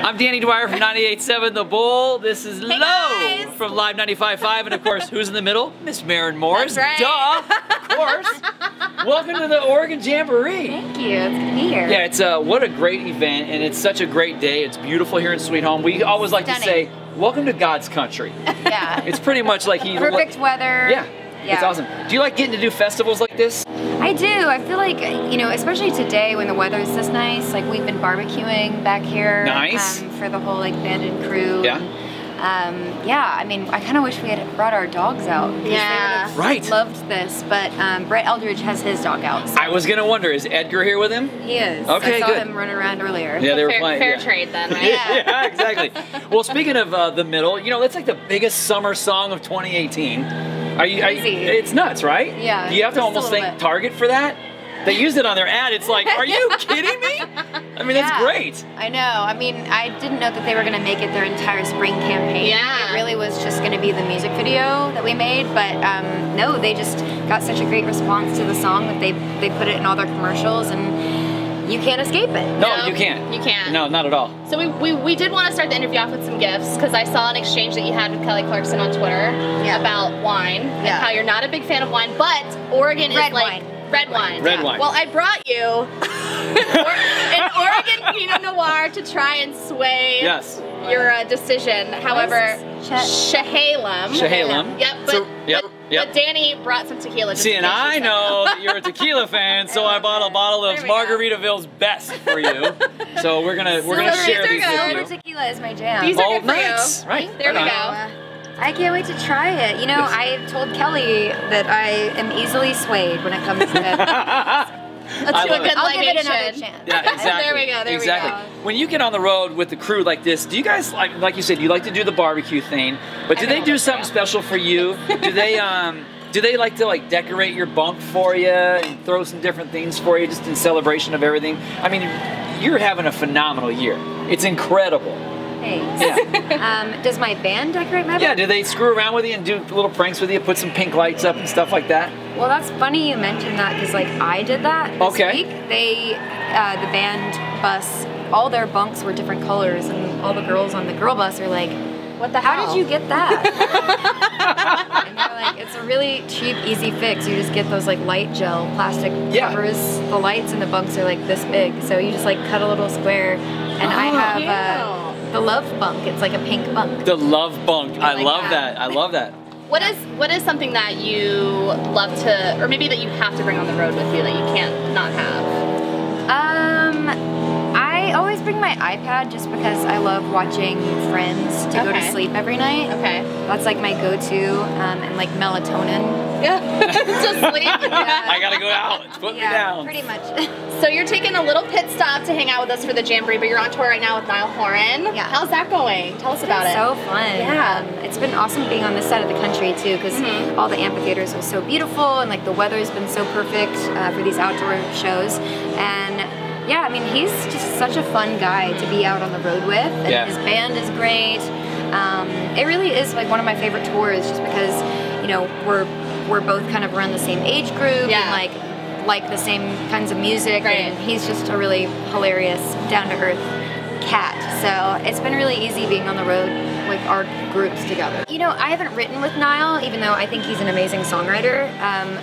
I'm Danny Dwyer from 98.7 The Bull. This is Hey Low guys. from Live 95.5. And of course, who's in the middle? Miss Maren Morris. That's right. Duh, of course. Welcome to the Oregon Jamboree. Thank you. It's good to be here. Yeah, it's what a great event, and it's such a great day. It's beautiful here in Sweet Home. We always like to say, welcome to God's country. Yeah. It's pretty much like Perfect weather. Yeah. It's awesome. Do you like getting to do festivals like this? I do. I feel like, you know, especially today when the weather is this nice, like we've been barbecuing back here. Nice. For the whole like band and crew. Yeah. Yeah, I mean, I kind of wish we had brought our dogs out. Yeah. They Right. loved this, but Brett Eldridge has his dog out. So I was going to wonder, is Edgar here with him? he is. Okay, I saw good. him running around earlier. Yeah, they were Fair, playing. fair Yeah. trade then, right? Yeah, exactly. Well, speaking of the middle, you know, that's like the biggest summer song of 2018. Crazy. It's nuts, right? Yeah, Do you have to just a almost little thank bit. Target for that? They used it on their ad. It's like, are you kidding me? I mean, that's Yeah. great. I know. I mean, I didn't know that they were going to make it their entire spring campaign. Yeah. It really was just going to be the music video that we made, but no, they just got such a great response to the song that they put it in all their commercials, and you can't escape it. No, you can't. You can't. No, not at all. So we did want to start the interview off with some gifts because I saw an exchange that you had with Kelly Clarkson on Twitter about wine and how you're not a big fan of wine, but Oregon is Red like wine. red wine. Red wine. Well, I brought you an Oregon Pinot Noir to try and sway your decision. However, Chehalem. Chehalem. Yep, but, So, yep. but Danny brought some tequila. Just See, in and case you I said know no. that you're a tequila fan, so I bought a bottle of There we go. Margaritaville's Best for you. So we're gonna share these Silver with you. tequila is my jam. These are Oh, good for nice. you. Right. There we Right go. on. I can't wait to try it. You know, Yes. I told Kelly that I am easily swayed when it comes to it. Let's I do a love it. good I'll give it another libation. chance. Yeah, exactly. There we go, there we exactly. go. When you get on the road with the crew like this, do you guys like you said, you like to do the barbecue thing, but do they do something special for you? Do they like to decorate your bunk for you and throw some different things for you just in celebration of everything? I mean, you're having a phenomenal year. It's incredible. Thanks. Yeah. Does my band decorate my Yeah, band? do they screw around with you and do little pranks with you, put some pink lights up and stuff like that? Well, that's funny you mentioned that because I did that this week. They, the band bus, all their bunks were different colors, and all the girls on the girl bus are like, What the hell? "How did you get that?" And they're like, "It's a really cheap, easy fix. You just get those light gel plastic covers. The lights in the bunks are this big, so you just cut a little square." And I have the love bunk. It's like a pink bunk. The love bunk. I like love that. that. I love that. What is something that you love to, or maybe that you have to bring on the road with you that you can't not have? I always bring my iPad just because I love watching Friends to go to sleep every night. Okay. That's my go-to, and melatonin. Yeah. To sleep. I gotta go out. It's putting me down. Pretty much. So you're taking a little pit stop to hang out with us for the Jamboree, but you're on tour right now with Niall Horan. Yeah. How's that going? Tell us about it. So fun. Yeah. It's been awesome being on this side of the country too, because all the amphitheaters are so beautiful, and the weather's been so perfect for these outdoor shows. And yeah, I mean, he's just such a fun guy to be out on the road with, and his band is great. It really is one of my favorite tours, just because we're both kind of around the same age group and like the same kinds of music, and he's just a really hilarious, down-to-earth cat. So it's been really easy being on the road with our groups together. You know, I haven't written with Niall, even though I think he's an amazing songwriter.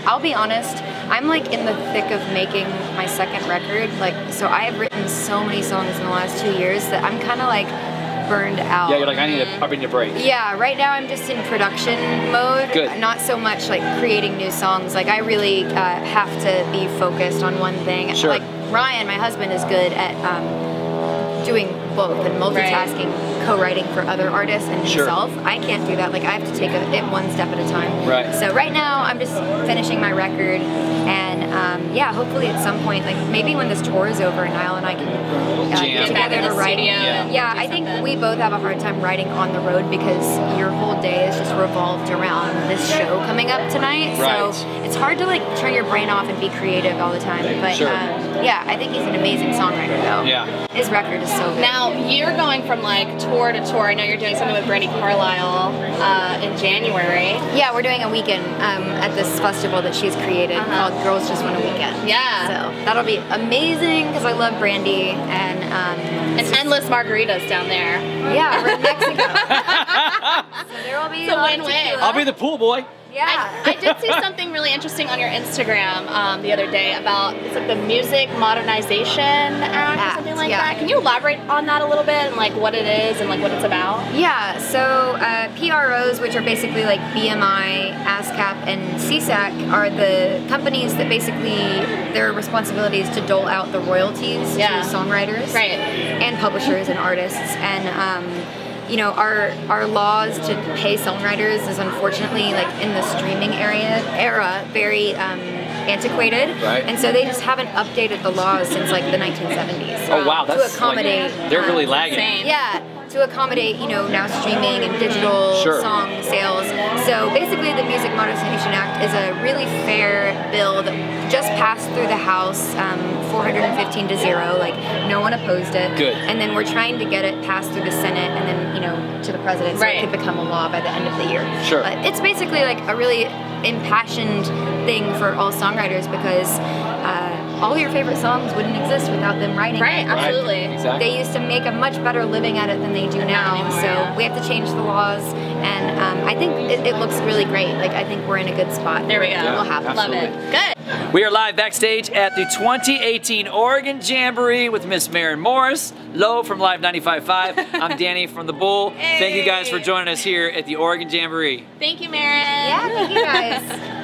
I'll be honest, I'm in the thick of making my second record. So I have written so many songs in the last 2 years that I'm kind of burned out. Yeah, you're I need a break. Yeah, right now I'm just in production mode. Good. Not so much creating new songs. I really have to be focused on one thing. Sure. Ryan, my husband, is good at doing both and multitasking, co-writing for other artists and himself. I can't do that. I have to take it one step at a time. Right. So right now I'm just finishing my record, and yeah, hopefully at some point, maybe when this tour is over, Niall and I can get together to write. Yeah, I think we both have a hard time writing on the road because your whole day is just revolved around this show coming up tonight. Right. So it's hard to turn your brain off and be creative all the time. But Yeah, I think he's an amazing songwriter, though. Yeah. His record is so good. Now, you're going from like tour to tour. I know you're doing something with Brandi Carlile in January. Yeah, we're doing a weekend at this festival that she's created called Girls Just Want a Weekend. Yeah. So that'll be amazing because I love Brandi and endless margaritas down there. Yeah, we're in Mexico. So there will be it's a win-win. I'll be the pool boy. Yeah. I did see something really interesting on your Instagram the other day about, it's like the Music Modernization Act or something like that. Can you elaborate on that a little bit and like what it is and like what it's about? Yeah, so PROs, which are basically like BMI, ASCAP, and CSAC, are the companies that basically their responsibility is to dole out the royalties to songwriters and publishers and artists. And you know, our laws to pay songwriters is unfortunately, like in the streaming era very antiquated, and so they just haven't updated the laws since like the 1970s. Oh wow, that's to accommodate. Like, they're really lagging. Yeah, to accommodate, you know, now streaming and digital song sales. So basically, the Music Modernization Act is a really fair bill that just passed through the House, 415 to 0. Like no one opposed it. Good. And then we're trying to get it passed through the Senate and then, you know, to the president, so it could become a law by the end of the year. Sure. But it's basically like a really impassioned thing for all songwriters because all your favorite songs wouldn't exist without them writing. Right, absolutely. Exactly. They used to make a much better living at it than they do now. So we have to change the laws, and I think it looks really great. Like I think we're in a good spot. There we go. We'll have it. Love it. Good. We are live backstage at the 2018 Oregon Jamboree with Miss Maren Morris, Lo from Live 95.5. I'm Danny from The Bull. Hey. Thank you guys for joining us here at the Oregon Jamboree. Thank you, Maren. Yeah, thank you guys.